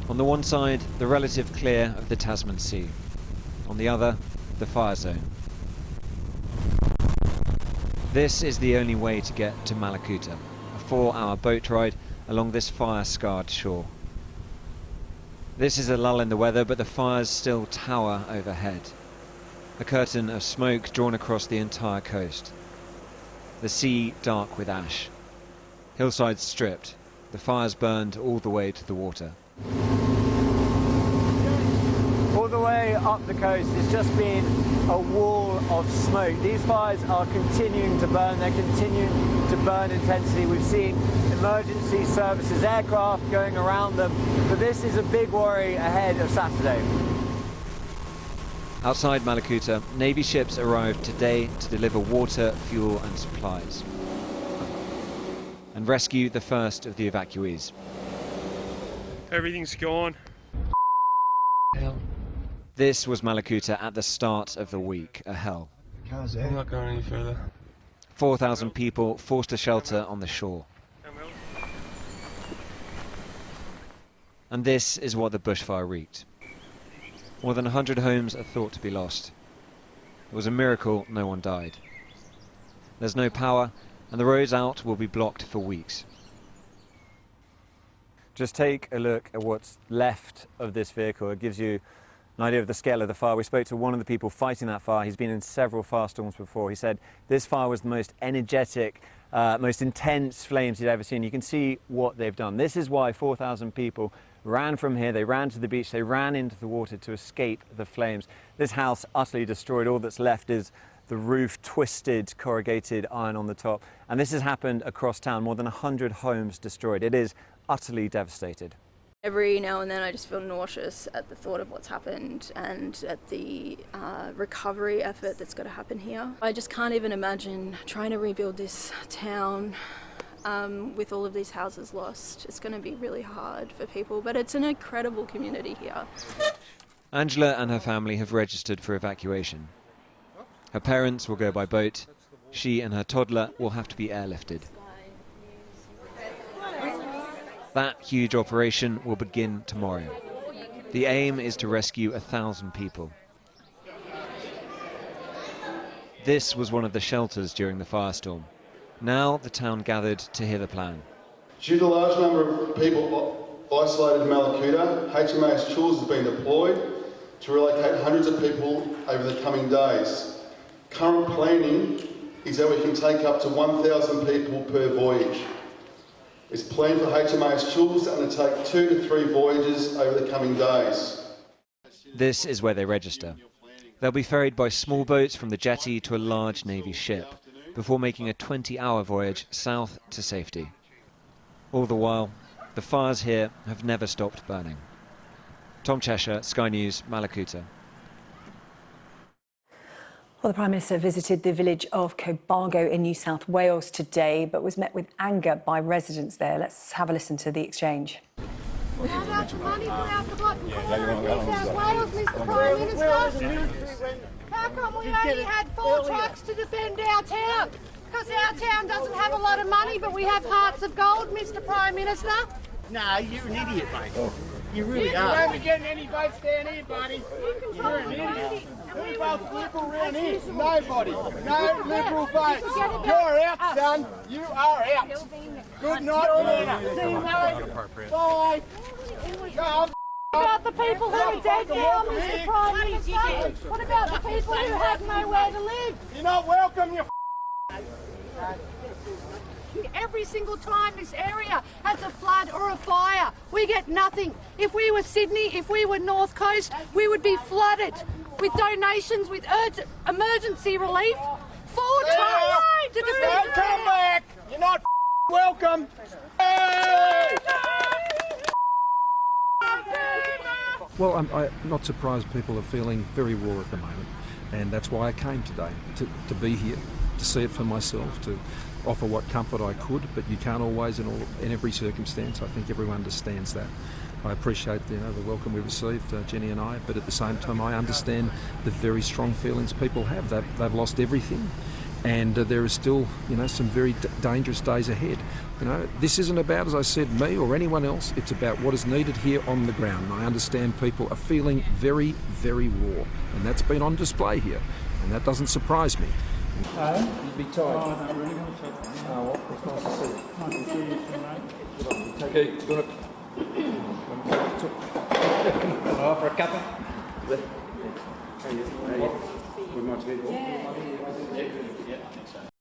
On the one side, the relative clear of the Tasman Sea. On the other, the fire zone. This is the only way to get to Mallacoota, a 4-hour boat ride along this fire-scarred shore. This is a lull in the weather, but the fires still tower overhead. A curtain of smoke drawn across the entire coast. The sea dark with ash. Hillsides stripped. The fires burned all the way to the water. All the way up the coast, it's just been a wall of smoke. These fires are continuing to burn. They're continuing to burn intensely. We've seen emergency services aircraft going around them, but this is a big worry ahead of Saturday. Outside Mallacoota, Navy ships arrived today to deliver water, fuel and supplies and rescue the first of the evacuees. Everything's gone. Hell. This was Mallacoota at the start of the week, a hell. I'm not going any further. 4,000 people forced to shelter on the shore. And this is what the bushfire wreaked. More than 100 homes are thought to be lost. It was a miracle no one died. There's no power, and the roads out will be blocked for weeks. Just take a look at what's left of this vehicle. It gives you an idea of the scale of the fire. We spoke to one of the people fighting that fire. He's been in several firestorms before. He said this fire was the most energetic, most intense flames he'd ever seen. You can see what they've done. This is why 4,000 people ran from here. They ran to the beach. They ran into the water to escape the flames. This house utterly destroyed. All that's left is the roof, twisted, corrugated iron on the top. And this has happened across town. More than 100 homes destroyed. It is utterly devastated. Every now and then I just feel nauseous at the thought of what's happened and at the recovery effort that's got to happen here. I just can't even imagine trying to rebuild this town with all of these houses lost. It's going to be really hard for people, but it's an incredible community here. Angela and her family have registered for evacuation. Her parents will go by boat. She and her toddler will have to be airlifted. That huge operation will begin tomorrow. The aim is to rescue 1,000 people. This was one of the shelters during the firestorm. Now the town gathered to hear the plan. Due to the large number of people isolated in Mallacoota, HMAS Chills has been deployed to relocate hundreds of people over the coming days. Current planning is that we can take up to 1,000 people per voyage. It's planned for HMAS Chills to undertake 2 to 3 voyages over the coming days. This is where they register. They'll be ferried by small boats from the jetty to a large Navy ship before making a 20-hour voyage south to safety. All the while, the fires here have never stopped burning. Tom Cheshire, Sky News, Mallacoota. Well, the Prime Minister visited the village of Cobargo in New South Wales today, but was met with anger by residents there. Let's have a listen to the exchange. How much money put out the bottom corner of New South Wales, Mr Prime Minister? How come we only had 4 trucks to defend our town? Because our town doesn't have a lot of money, but we have hearts of gold, Mr Prime Minister. No, you're an idiot, mate. You really are. You won't be getting any votes down here, buddy. You're an idiot. Who votes Liberal around here? Nobody. No Liberal votes. You're out, son. You are out. Good night, see you, mate. Bye. Go on. What about the people who are dead now, Mr Prime Minister? What about the people who have nowhere to live? You're not welcome, you Every single time this area has a flood or a fire, we get nothing. If we were Sydney, if we were North Coast, we would be flooded with donations, with emergency relief. 4 trucks to defend. Don't come back. You're not welcome. Hey! Well, I'm not surprised people are feeling very raw at the moment, and that's why I came today, to be here, to see it for myself, to offer what comfort I could, but you can't always in every circumstance. I think everyone understands that. I appreciate the welcome we received, Jenny and I, but at the same time I understand the very strong feelings people have. They've lost everything, and there is still, some very dangerous days ahead. This isn't about, as I said, me or anyone else. It's about what is needed here on the ground. And I understand people are feeling very, very raw, and that's been on display here, and that doesn't surprise me. You'd be tired. Oh, I don't really want to. Oh, well, it's nice to see you. Nice to see you too, mate. Okay, you want Oh, for a cuppa? to...